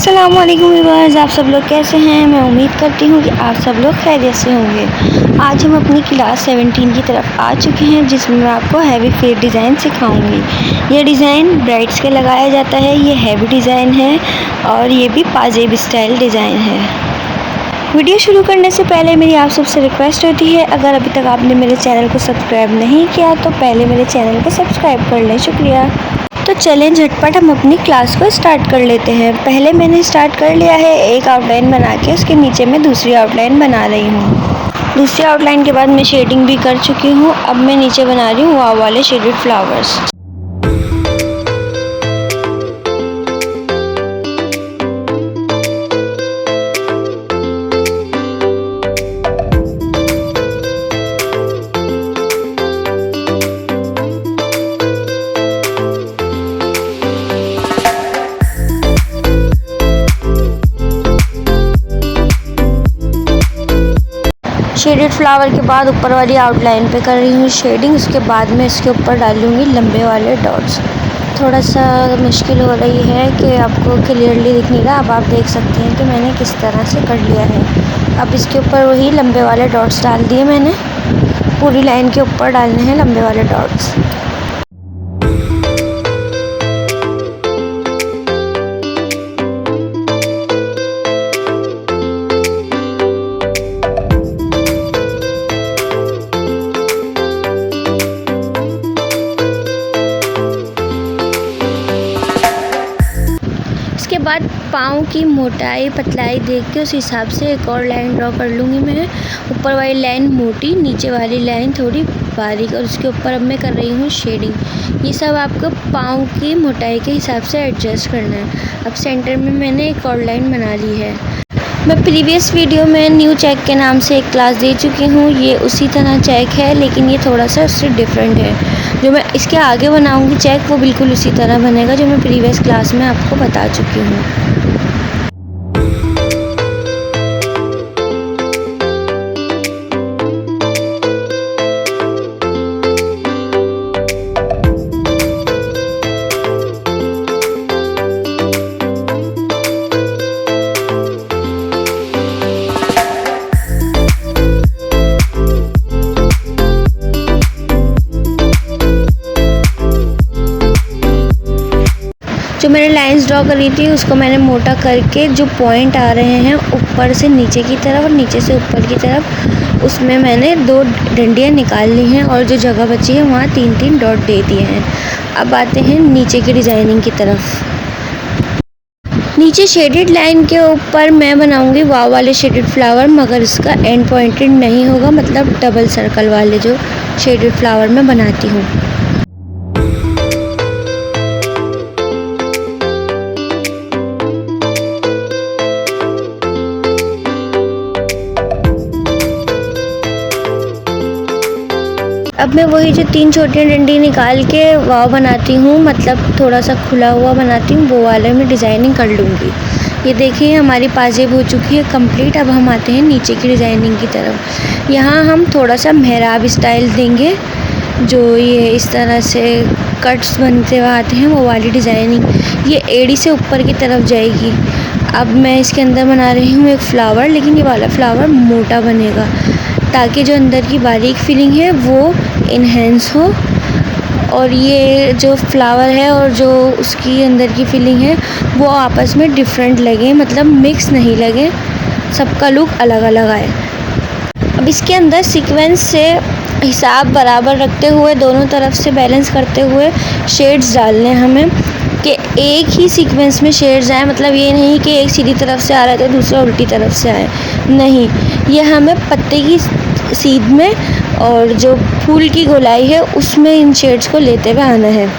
अस्सलामुअलैकुम व्यूअर्स, आप सब लोग कैसे हैं। मैं उम्मीद करती हूँ कि आप सब लोग खैरियत से होंगे। आज हम अपनी क्लास 17 की तरफ आ चुके हैं, जिसमें मैं आपको हैवी फेड डिज़ाइन सिखाऊंगी। ये डिज़ाइन ब्राइड्स के लगाया जाता है। ये हैवी डिज़ाइन है और ये भी पाजेब स्टाइल डिज़ाइन है। वीडियो शुरू करने से पहले मेरी आप सबसे रिक्वेस्ट होती है, अगर अभी तक आपने मेरे चैनल को सब्सक्राइब नहीं किया तो पहले मेरे चैनल को सब्सक्राइब कर लें। शुक्रिया। तो चलें झटपट हम अपनी क्लास को स्टार्ट कर लेते हैं। पहले मैंने स्टार्ट कर लिया है एक आउटलाइन बना के, उसके नीचे मैं दूसरी आउटलाइन बना रही हूँ। दूसरी आउटलाइन के बाद मैं शेडिंग भी कर चुकी हूँ। अब मैं नीचे बना रही हूँ वाव वाले शेडेड फ्लावर्स। शेडेड फ्लावर के बाद ऊपर वाली आउटलाइन पे कर रही हूँ शेडिंग। उसके बाद में इसके ऊपर डालूँगी लंबे वाले डॉट्स। थोड़ा सा मुश्किल हो रही है कि आपको क्लियरली दिख नहीं रहा। अब आप देख सकते हैं कि मैंने किस तरह से कर लिया है। अब इसके ऊपर वही लंबे वाले डॉट्स डाल दिए मैंने। पूरी लाइन के ऊपर डालने हैं लंबे वाले डॉट्स। इसके बाद पाँव की मोटाई पतलाई देख के उस हिसाब से एक और लाइन ड्रॉ कर लूँगी मैं। ऊपर वाली लाइन मोटी, नीचे वाली लाइन थोड़ी बारीक, और उसके ऊपर अब मैं कर रही हूँ शेडिंग। ये सब आपको पाँव की मोटाई के हिसाब से एडजस्ट करना है। अब सेंटर में मैंने एक और लाइन बना ली है। मैं प्रीवियस वीडियो में न्यू चेक के नाम से एक क्लास दे चुकी हूँ। ये उसी तरह चेक है, लेकिन ये थोड़ा सा उससे डिफरेंट है। जो मैं इसके आगे बनाऊँगी चेक, वो बिल्कुल उसी तरह बनेगा जो मैं प्रीवियस क्लास में आपको बता चुकी हूँ। जो मैंने लाइंस ड्रॉ करी थी उसको मैंने मोटा करके जो पॉइंट आ रहे हैं ऊपर से नीचे की तरफ और नीचे से ऊपर की तरफ, उसमें मैंने 2 डंडियाँ निकाल ली हैं और जो जगह बची है वहाँ 3-3 डॉट दे दिए हैं। अब आते हैं नीचे की डिज़ाइनिंग की तरफ। नीचे शेडेड लाइन के ऊपर मैं बनाऊंगी वाव वाले शेडेड फ्लावर, मगर इसका एंड पॉइंटेड नहीं होगा, मतलब डबल सर्कल वाले जो शेडेड फ्लावर मैं बनाती हूँ। अब मैं वही जो 3 छोटी डंडी निकाल के वाव बनाती हूँ, मतलब थोड़ा सा खुला हुआ बनाती हूँ, वो वाले में डिज़ाइनिंग कर लूँगी। ये देखिए हमारी पाजेब हो चुकी है कंप्लीट। अब हम आते हैं नीचे की डिज़ाइनिंग की तरफ। यहाँ हम थोड़ा सा मेहराब स्टाइल देंगे, जो ये इस तरह से कट्स बनते हुए आते हैं, वो वाली डिज़ाइनिंग ये एड़ी से ऊपर की तरफ जाएगी। अब मैं इसके अंदर बना रही हूँ एक फ़्लावर, लेकिन ये वाला फ़्लावर मोटा बनेगा ताकि जो अंदर की बारीक फीलिंग है वो इन्हेंस हो, और ये जो फ्लावर है और जो उसकी अंदर की फीलिंग है वो आपस में डिफरेंट लगे, मतलब मिक्स नहीं लगे, सबका लुक अलग अलग आए। अब इसके अंदर सीक्वेंस से हिसाब बराबर रखते हुए, दोनों तरफ से बैलेंस करते हुए शेड्स डालने हैं हमें, कि एक ही सीक्वेंस में शेड्स आए। मतलब ये नहीं कि एक सीधी तरफ से आ रहा है तो दूसरा उल्टी तरफ से आए, नहीं। ये हमें पत्ते की सीध में और जो फूल की गोलाई है उसमें इन शेड्स को लेते हुए आना है।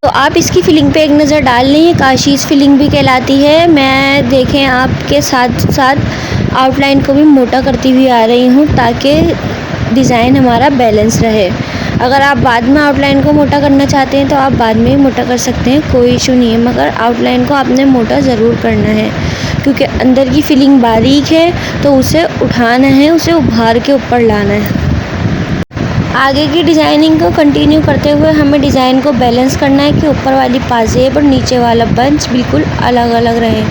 तो आप इसकी फिलिंग पे एक नज़र डाल लें, ये काशीज़ फिलिंग भी कहलाती है। मैं देखें आपके साथ साथ आउटलाइन को भी मोटा करती हुई आ रही हूँ ताकि डिज़ाइन हमारा बैलेंस रहे। अगर आप बाद में आउटलाइन को मोटा करना चाहते हैं तो आप बाद में ही मोटा कर सकते हैं, कोई इशू नहीं है, मगर आउटलाइन को आपने मोटा ज़रूर करना है क्योंकि अंदर की फिलिंग बारीक है तो उसे उठाना है, उसे उभार के ऊपर लाना है। आगे की डिज़ाइनिंग को कंटिन्यू करते हुए हमें डिज़ाइन को बैलेंस करना है कि ऊपर वाली पाजेब और नीचे वाला बंच बिल्कुल अलग अलग रहे।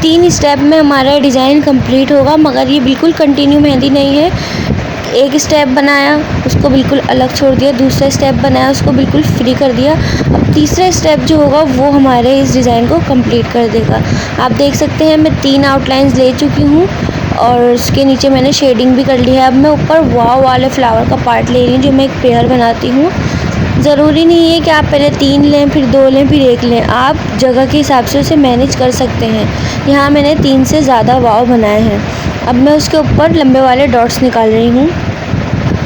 3 स्टेप में हमारा डिज़ाइन कंप्लीट होगा, मगर ये बिल्कुल कंटिन्यू मेहंदी नहीं है। एक स्टेप बनाया उसको बिल्कुल अलग छोड़ दिया, दूसरा स्टेप बनाया उसको बिल्कुल फ्री कर दिया। अब तीसरा स्टेप जो होगा वो हमारे इस डिज़ाइन को कंप्लीट कर देगा। आप देख सकते हैं मैं 3 आउटलाइंस ले चुकी हूँ और उसके नीचे मैंने शेडिंग भी कर ली है। अब मैं ऊपर वाव वाले फ्लावर का पार्ट ले रही हूँ जो मैं एक पेयर बनाती हूँ। ज़रूरी नहीं है कि आप पहले 3 लें फिर 2 लें फिर 1 लें, आप जगह के हिसाब से उसे मैनेज कर सकते हैं। यहाँ मैंने 3 से ज़्यादा वाव बनाए हैं। अब मैं उसके ऊपर लंबे वाले डॉट्स निकाल रही हूँ।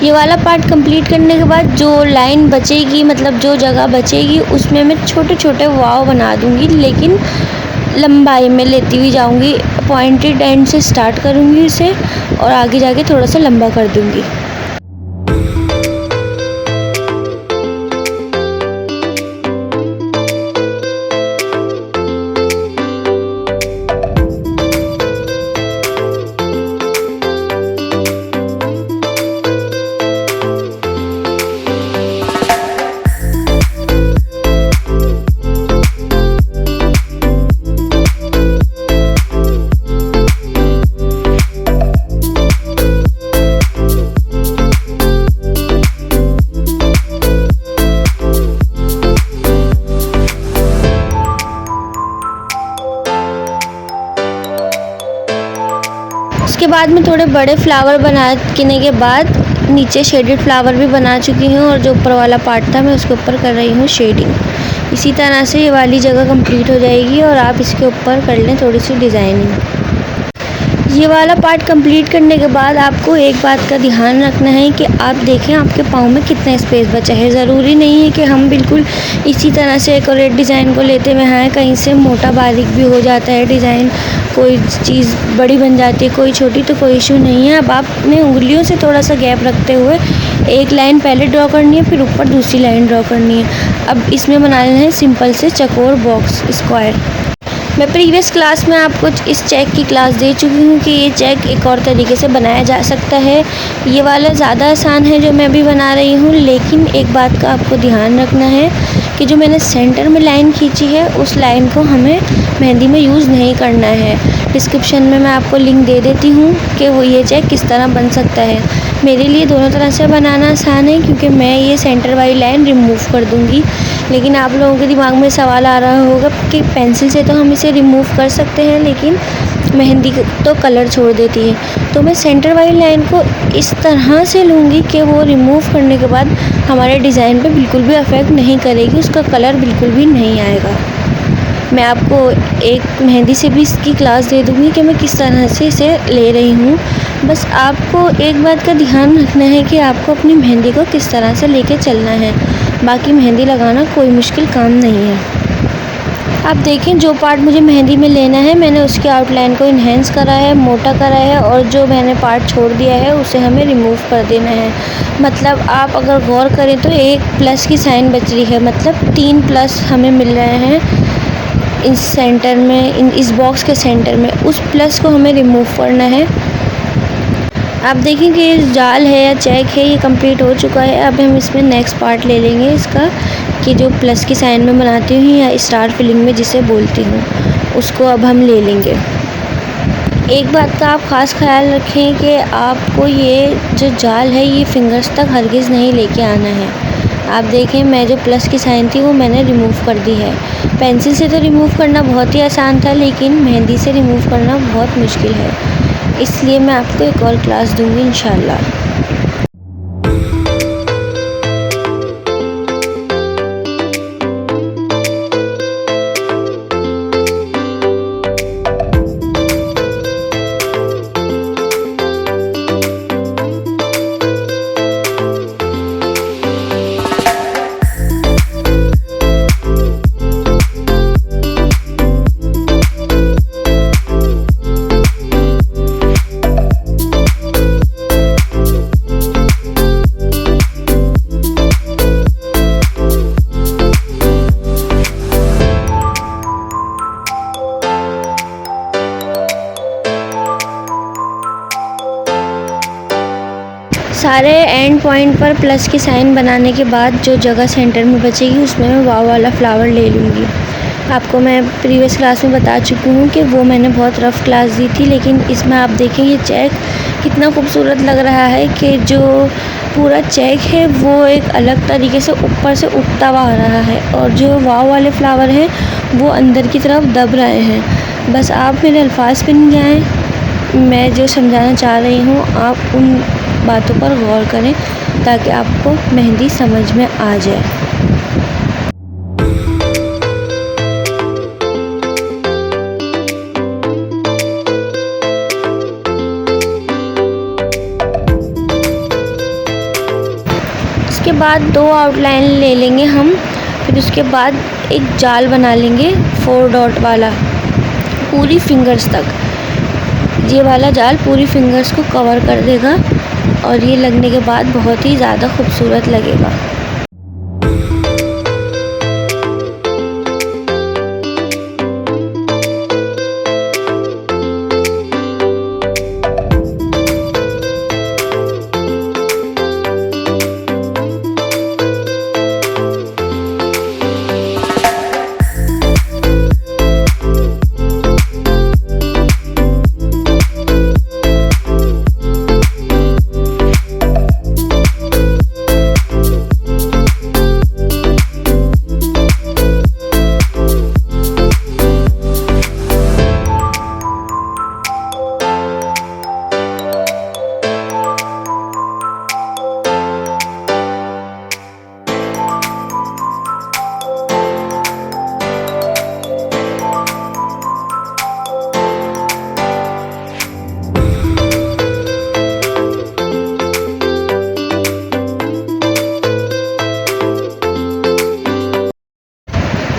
ये वाला पार्ट कंप्लीट करने के बाद जो लाइन बचेगी, मतलब जो जगह बचेगी, उसमें मैं छोटे छोटे वाव बना दूँगी, लेकिन लंबाई में लेती हुई जाऊँगी। पॉइंटेड एंड से स्टार्ट करूँगी इसे और आगे जाके थोड़ा सा लंबा कर दूँगी। उसके बाद में थोड़े बड़े फ्लावर बनाने के बाद नीचे शेडेड फ्लावर भी बना चुकी हूँ और जो ऊपर वाला पार्ट था मैं उसके ऊपर कर रही हूँ शेडिंग। इसी तरह से ये वाली जगह कंप्लीट हो जाएगी और आप इसके ऊपर कर लें थोड़ी सी डिज़ाइनिंग। ये वाला पार्ट कंप्लीट करने के बाद आपको एक बात का ध्यान रखना है कि आप देखें आपके पाँव में कितना स्पेस बचा है। ज़रूरी नहीं है कि हम बिल्कुल इसी तरह से एक्यूरेट डिज़ाइन को लेते हुए आएँ, कहीं से मोटा बारीक भी हो जाता है डिज़ाइन, कोई चीज़ बड़ी बन जाती है कोई छोटी, तो कोई इशू नहीं है। अब आपने उंगलियों से थोड़ा सा गैप रखते हुए एक लाइन पहले ड्रॉ करनी है, फिर ऊपर दूसरी लाइन ड्रॉ करनी है। अब इसमें बनाना है सिंपल से चकोर बॉक्स स्क्वायर। मैं प्रीवियस क्लास में आपको इस चेक की क्लास दे चुकी हूँ कि ये चेक एक और तरीके से बनाया जा सकता है। ये वाला ज़्यादा आसान है जो मैं अभी बना रही हूँ, लेकिन एक बात का आपको ध्यान रखना है कि जो मैंने सेंटर में लाइन खींची है उस लाइन को हमें मेहंदी में यूज़ नहीं करना है। डिस्क्रिप्शन में मैं आपको लिंक दे देती हूँ कि वो ये चेक किस तरह बन सकता है। मेरे लिए दोनों तरह से बनाना आसान है क्योंकि मैं ये सेंटर वाली लाइन रिमूव कर दूँगी, लेकिन आप लोगों के दिमाग में सवाल आ रहा होगा कि पेंसिल से तो हम इसे रिमूव कर सकते हैं लेकिन मेहंदी तो कलर छोड़ देती है। तो मैं सेंटर वाली लाइन को इस तरह से लूँगी कि वो रिमूव करने के बाद हमारे डिज़ाइन पे बिल्कुल भी अफेक्ट नहीं करेगी, उसका कलर बिल्कुल भी नहीं आएगा। मैं आपको एक मेहंदी से भी इसकी क्लास दे दूँगी कि मैं किस तरह से इसे ले रही हूँ। बस आपको एक बात का ध्यान रखना है कि आपको अपनी मेहंदी को किस तरह से लेके चलना है, बाकी मेहंदी लगाना कोई मुश्किल काम नहीं है। आप देखें जो पार्ट मुझे मेहंदी में लेना है मैंने उसके आउटलाइन को इन्हेंस करा है, मोटा करा है, और जो मैंने पार्ट छोड़ दिया है उसे हमें रिमूव कर देना है। मतलब आप अगर गौर करें तो एक प्लस की साइन बच रही है, मतलब 3 प्लस हमें मिल रहे हैं इस सेंटर में, इस बॉक्स के सेंटर में। उस प्लस को हमें रिमूव करना है। आप देखें कि ये जाल है या चेक है ये कंप्लीट हो चुका है। अब हम इसमें नेक्स्ट पार्ट ले लेंगे इसका, कि जो प्लस की साइन में बनाती हूँ या स्टार फिलिंग में जिसे बोलती हूँ, उसको अब हम ले लेंगे। एक बात का आप ख़ास ख्याल रखें कि आपको ये जो जाल है ये फिंगर्स तक हरगिज़ नहीं लेके आना है। आप देखें मैं जो प्लस की साइन थी वो मैंने रिमूव कर दी है। पेंसिल से तो रिमूव करना बहुत ही आसान था, लेकिन मेहंदी से रिमूव करना बहुत मुश्किल है, इसलिए मैं आपको एक और क्लास दूँगी इंशाल्लाह। सारे एंड पॉइंट पर प्लस की साइन बनाने के बाद जो जगह सेंटर में बचेगी उसमें मैं वाव वाला फ्लावर ले लूँगी। आपको मैं प्रीवियस क्लास में बता चुकी हूँ कि वो मैंने बहुत रफ़ क्लास दी थी, लेकिन इसमें आप देखेंगे चेक कितना खूबसूरत लग रहा है कि जो पूरा चेक है वो एक अलग तरीके से ऊपर से उठता हुआ आ रहा है और जो वाव वाले फ्लावर हैं वो अंदर की तरफ दब रहे हैं। बस आप मेरे अल्फाज पे नहीं जाएं, मैं जो समझाना चाह रही हूँ आप उन बातों पर गौर करें ताकि आपको मेहंदी समझ में आ जाए। उसके बाद 2 आउटलाइन ले लेंगे हम, फिर उसके बाद एक जाल बना लेंगे 4 डॉट वाला पूरी फिंगर्स तक। ये वाला जाल पूरी फिंगर्स को कवर कर देगा और ये लगने के बाद बहुत ही ज़्यादा खूबसूरत लगेगा।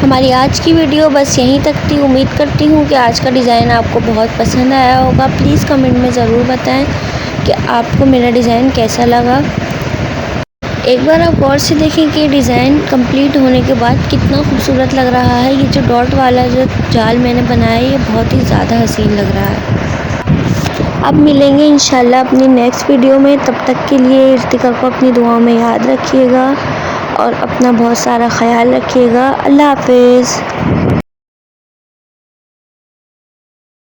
हमारी आज की वीडियो बस यहीं तक थी। उम्मीद करती हूँ कि आज का डिज़ाइन आपको बहुत पसंद आया होगा। प्लीज़ कमेंट में ज़रूर बताएं कि आपको मेरा डिज़ाइन कैसा लगा। एक बार आप गौर से देखें कि डिज़ाइन कंप्लीट होने के बाद कितना खूबसूरत लग रहा है। ये जो डॉट वाला जो जाल मैंने बनाया है ये बहुत ही ज़्यादा हसीन लग रहा है। अब मिलेंगे इंशाल्लाह अपनी नेक्स्ट वीडियो में। तब तक के लिए इर्तिका को अपनी दुआओं में याद रखिएगा और अपना बहुत सारा ख्याल रखिएगा। अल्लाह हाफ़िज़।